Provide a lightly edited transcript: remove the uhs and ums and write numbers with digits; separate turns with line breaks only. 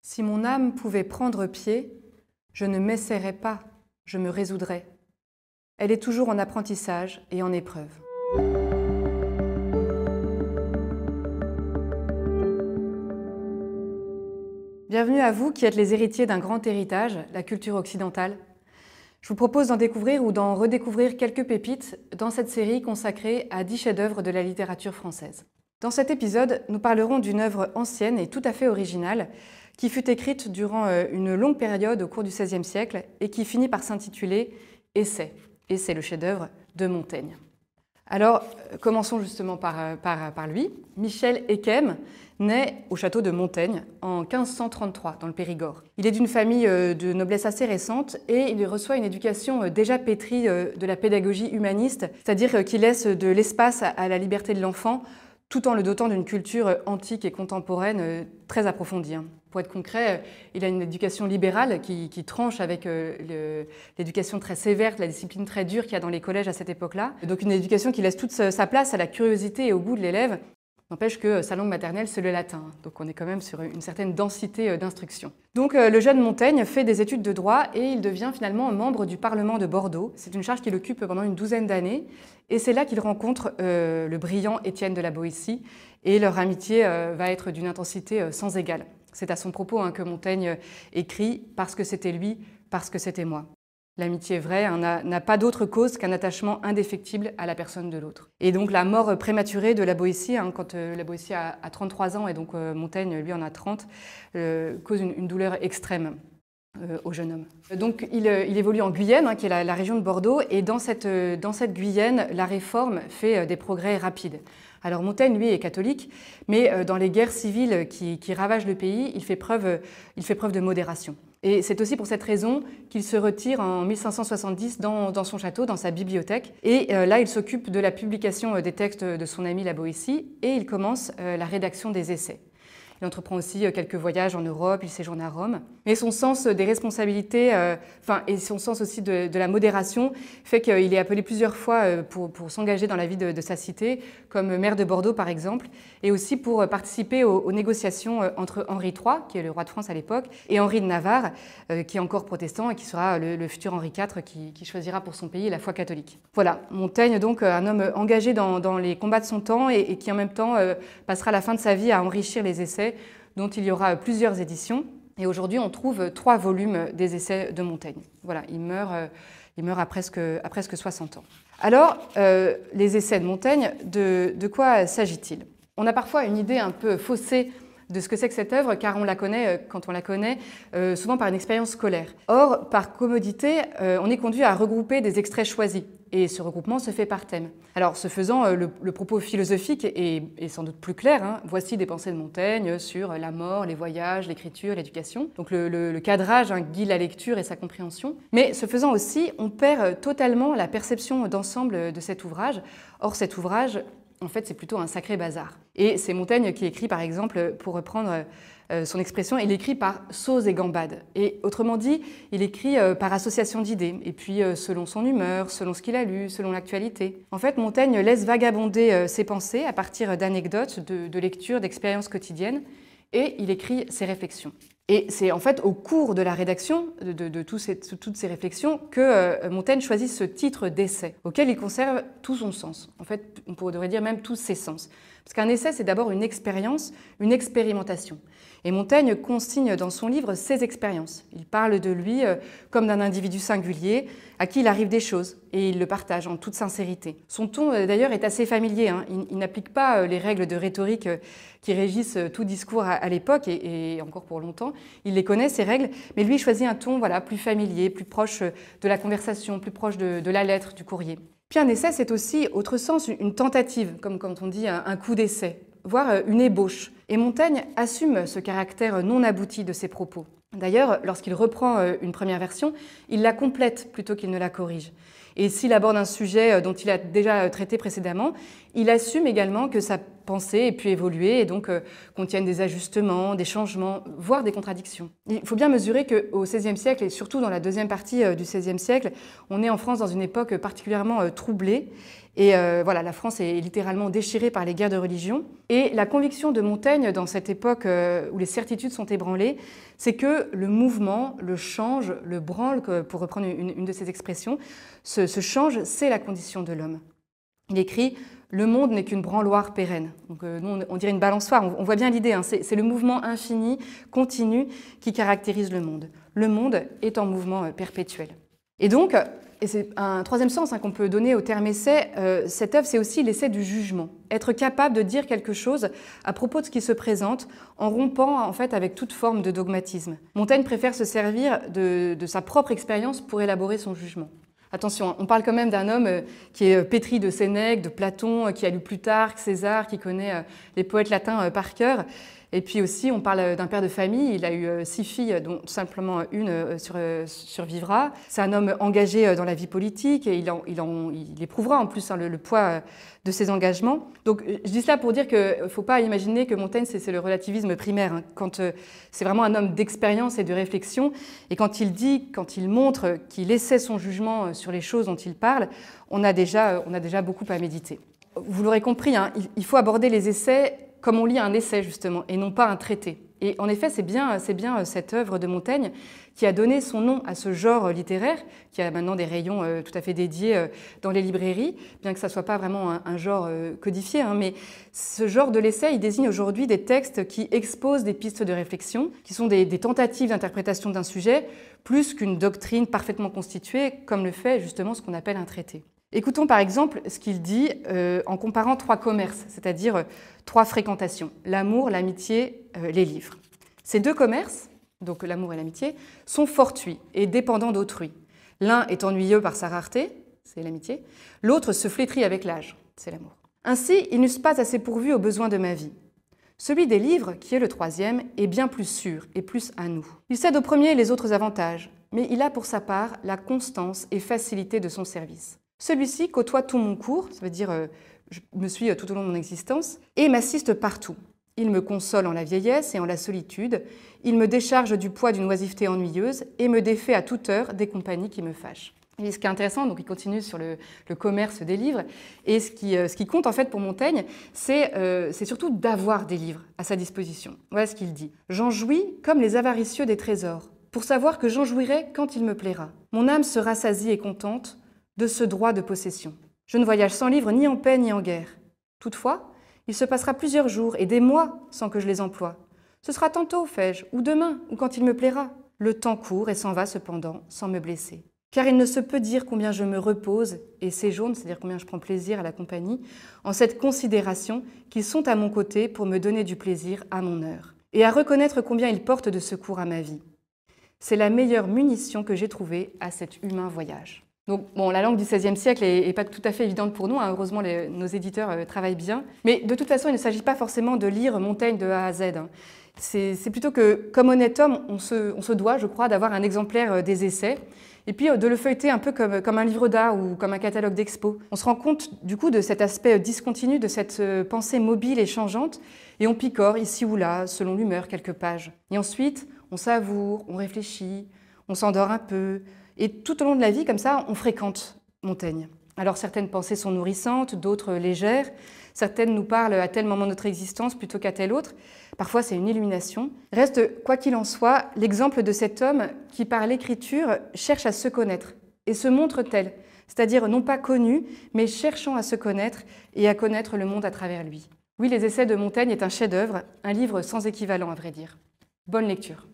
Si mon âme pouvait prendre pied, je ne m'essaierais pas, je me résoudrais. Elle est toujours en apprentissage et en épreuve. Bienvenue à vous qui êtes les héritiers d'un grand héritage, la culture occidentale. Je vous propose d'en découvrir ou d'en redécouvrir quelques pépites dans cette série consacrée à 10 chefs-d'œuvre de la littérature française. Dans cet épisode, nous parlerons d'une œuvre ancienne et tout à fait originale qui fut écrite durant une longue période au cours du XVIe siècle et qui finit par s'intituler « Essai ». Et c'est le chef-d'œuvre de Montaigne. Alors, commençons justement par lui. Michel Eyquem naît au château de Montaigne en 1533, dans le Périgord. Il est d'une famille de noblesse assez récente et il reçoit une éducation déjà pétrie de la pédagogie humaniste, c'est-à-dire qu'il laisse de l'espace à la liberté de l'enfant tout en le dotant d'une culture antique et contemporaine très approfondie. Pour être concret, il a une éducation libérale qui tranche avec l'éducation très sévère, la discipline très dure qu'il y a dans les collèges à cette époque-là. Donc une éducation qui laisse toute sa place à la curiosité et au goût de l'élève. N'empêche que sa langue maternelle, c'est le latin. Donc on est quand même sur une certaine densité d'instruction. Donc le jeune Montaigne fait des études de droit et il devient finalement membre du Parlement de Bordeaux. C'est une charge qu'il occupe pendant une douzaine d'années. Et c'est là qu'il rencontre le brillant Étienne de la Boétie. Et leur amitié va être d'une intensité sans égale. C'est à son propos que Montaigne écrit « Parce que c'était lui, parce que c'était moi ». L'amitié vraie n'a pas d'autre cause qu'un attachement indéfectible à la personne de l'autre. Et donc la mort prématurée de la Boétie, quand la Boétie a 33 ans et donc Montaigne, lui, en a 30, cause une douleur extrême au jeune homme. Donc il évolue en Guyenne, qui est la région de Bordeaux, et dans cette Guyenne, la Réforme fait des progrès rapides. Alors Montaigne, lui, est catholique, mais dans les guerres civiles qui ravagent le pays, il fait preuve de modération. Et c'est aussi pour cette raison qu'il se retire en 1570 dans son château, dans sa bibliothèque. Et là, il s'occupe de la publication des textes de son ami la Boétie et il commence la rédaction des essais. Il entreprend aussi quelques voyages en Europe, il séjourne à Rome. Mais son sens des responsabilités, et son sens aussi de la modération, fait qu'il est appelé plusieurs fois pour s'engager dans la vie de sa cité, comme maire de Bordeaux par exemple, et aussi pour participer aux négociations entre Henri III, qui est le roi de France à l'époque, et Henri de Navarre, qui est encore protestant et qui sera le futur Henri IV, qui choisira pour son pays la foi catholique. Voilà, Montaigne, donc un homme engagé dans les combats de son temps et qui en même temps passera la fin de sa vie à enrichir les essais, dont il y aura plusieurs éditions. Et aujourd'hui, on trouve 3 volumes des essais de Montaigne. Voilà, il meurt à presque 60 ans. Alors, les essais de Montaigne, de quoi s'agit-il? On a parfois une idée un peu faussée de ce que c'est que cette œuvre, car on la connaît, quand on la connaît, souvent par une expérience scolaire. Or, par commodité, on est conduit à regrouper des extraits choisis. Et ce regroupement se fait par thème. Alors, ce faisant, le propos philosophique est sans doute plus clair. Voici des pensées de Montaigne sur la mort, les voyages, l'écriture, l'éducation. Donc le cadrage guide la lecture et sa compréhension. Mais ce faisant aussi, on perd totalement la perception d'ensemble de cet ouvrage. Or, cet ouvrage, en fait, c'est plutôt un sacré bazar. Et c'est Montaigne qui écrit, par exemple, pour reprendre son expression, il écrit par sauce et gambade. Et autrement dit, il écrit par association d'idées, et puis selon son humeur, selon ce qu'il a lu, selon l'actualité. En fait, Montaigne laisse vagabonder ses pensées à partir d'anecdotes, de lectures, d'expériences quotidiennes, et il écrit ses réflexions. Et c'est en fait au cours de la rédaction de toutes ces réflexions que Montaigne choisit ce titre d'essai, auquel il conserve tout son sens. En fait, on pourrait dire même tous ses sens. Parce qu'un essai, c'est d'abord une expérience, une expérimentation. Et Montaigne consigne dans son livre ses expériences. Il parle de lui comme d'un individu singulier à qui il arrive des choses et il le partage en toute sincérité. Son ton d'ailleurs est assez familier. Il n'applique pas les règles de rhétorique qui régissent tout discours à l'époque et encore pour longtemps. Il les connaît, ces règles, mais lui choisit un ton plus familier, plus proche de la conversation, plus proche de la lettre, du courrier. Puis un essai, c'est aussi, autre sens, une tentative, comme quand on dit un coup d'essai, voire une ébauche. Et Montaigne assume ce caractère non abouti de ses propos. D'ailleurs, lorsqu'il reprend une première version, il la complète plutôt qu'il ne la corrige. Et s'il aborde un sujet dont il a déjà traité précédemment, il assume également que sa pensée ait pu évoluer et donc contienne des ajustements, des changements, voire des contradictions. Il faut bien mesurer qu'au XVIe siècle, et surtout dans la deuxième partie du XVIe siècle, on est en France dans une époque particulièrement troublée. Et voilà, la France est littéralement déchirée par les guerres de religion. Et la conviction de Montaigne, dans cette époque où les certitudes sont ébranlées, c'est que le mouvement, le change, le branle, pour reprendre une de ses expressions, ce change, c'est la condition de l'homme. Il écrit « Le monde n'est qu'une branloire pérenne ». Donc, nous, on dirait une balançoire, on voit bien l'idée, hein, c'est le mouvement infini, continu, qui caractérise le monde. Le monde est en mouvement perpétuel. Et donc, et c'est un troisième sens qu'on peut donner au terme essai, cette œuvre, c'est aussi l'essai du jugement. Être capable de dire quelque chose à propos de ce qui se présente en rompant en fait avec toute forme de dogmatisme. Montaigne préfère se servir de sa propre expérience pour élaborer son jugement. Attention, on parle quand même d'un homme qui est pétri de Sénèque, de Platon, qui a lu Plutarque, César, qui connaît les poètes latins par cœur. Et puis aussi, on parle d'un père de famille, il a eu 6 filles, dont simplement une survivra. C'est un homme engagé dans la vie politique et il éprouvera en plus le poids de ses engagements. Donc je dis cela pour dire qu'il ne faut pas imaginer que Montaigne, c'est le relativisme primaire. Hein. Quand c'est vraiment un homme d'expérience et de réflexion, et quand il montre qu'il essaie son jugement sur les choses dont il parle, on a déjà beaucoup à méditer. Vous l'aurez compris, hein, il faut aborder les essais comme on lit un essai justement, et non pas un traité. Et en effet, c'est bien cette œuvre de Montaigne qui a donné son nom à ce genre littéraire, qui a maintenant des rayons tout à fait dédiés dans les librairies, bien que ça ne soit pas vraiment un genre codifié, hein, mais ce genre de l'essai, il désigne aujourd'hui des textes qui exposent des pistes de réflexion, qui sont des tentatives d'interprétation d'un sujet, plus qu'une doctrine parfaitement constituée, comme le fait justement ce qu'on appelle un traité. Écoutons par exemple ce qu'il dit en comparant 3 commerces, c'est-à-dire 3 fréquentations, l'amour, l'amitié, les livres. Ces 2 commerces, donc l'amour et l'amitié, sont fortuits et dépendants d'autrui. L'un est ennuyeux par sa rareté, c'est l'amitié, l'autre se flétrit avec l'âge, c'est l'amour. Ainsi, ils n'eussent pas assez pourvu aux besoins de ma vie. Celui des livres, qui est le 3e, est bien plus sûr et plus à nous. Il cède au premier les autres avantages, mais il a pour sa part la constance et facilité de son service. Celui-ci côtoie tout mon cours, ça veut dire je me suis tout au long de mon existence, et m'assiste partout. Il me console en la vieillesse et en la solitude, il me décharge du poids d'une oisiveté ennuyeuse et me défait à toute heure des compagnies qui me fâchent. Et ce qui est intéressant, donc il continue sur le commerce des livres, et ce qui compte en fait pour Montaigne, c'est surtout d'avoir des livres à sa disposition. Voilà ce qu'il dit. « J'en jouis comme les avaricieux des trésors, pour savoir que j'en jouirai quand il me plaira. Mon âme se rassasie et contente de ce droit de possession. Je ne voyage sans livres ni en paix ni en guerre. Toutefois, il se passera plusieurs jours et des mois sans que je les emploie. Ce sera tantôt, fais-je, ou demain, ou quand il me plaira. Le temps court et s'en va cependant, sans me blesser. Car il ne se peut dire combien je me repose et séjourne, c'est-à-dire combien je prends plaisir à la compagnie, en cette considération qu'ils sont à mon côté pour me donner du plaisir à mon heure, et à reconnaître combien ils portent de secours à ma vie. C'est la meilleure munition que j'ai trouvée à cet humain voyage. » Donc, bon, la langue du XVIe siècle n'est pas tout à fait évidente pour nous, hein. Heureusement nos éditeurs travaillent bien. Mais de toute façon, il ne s'agit pas forcément de lire Montaigne de A à Z. Hein. C'est plutôt que, comme honnête homme, on se doit, je crois, d'avoir un exemplaire des essais, et puis de le feuilleter un peu comme un livre d'art ou comme un catalogue d'expo. On se rend compte du coup de cet aspect discontinu, de cette pensée mobile et changeante, et on picore ici ou là, selon l'humeur, quelques pages. Et ensuite, on savoure, on réfléchit, on s'endort un peu, et tout au long de la vie, comme ça, on fréquente Montaigne. Alors certaines pensées sont nourrissantes, d'autres légères, certaines nous parlent à tel moment de notre existence plutôt qu'à tel autre. Parfois, c'est une illumination. Reste, quoi qu'il en soit, l'exemple de cet homme qui, par l'écriture, cherche à se connaître et se montre tel, c'est-à-dire non pas connu, mais cherchant à se connaître et à connaître le monde à travers lui. Oui, les Essais de Montaigne est un chef-d'œuvre, un livre sans équivalent à vrai dire. Bonne lecture.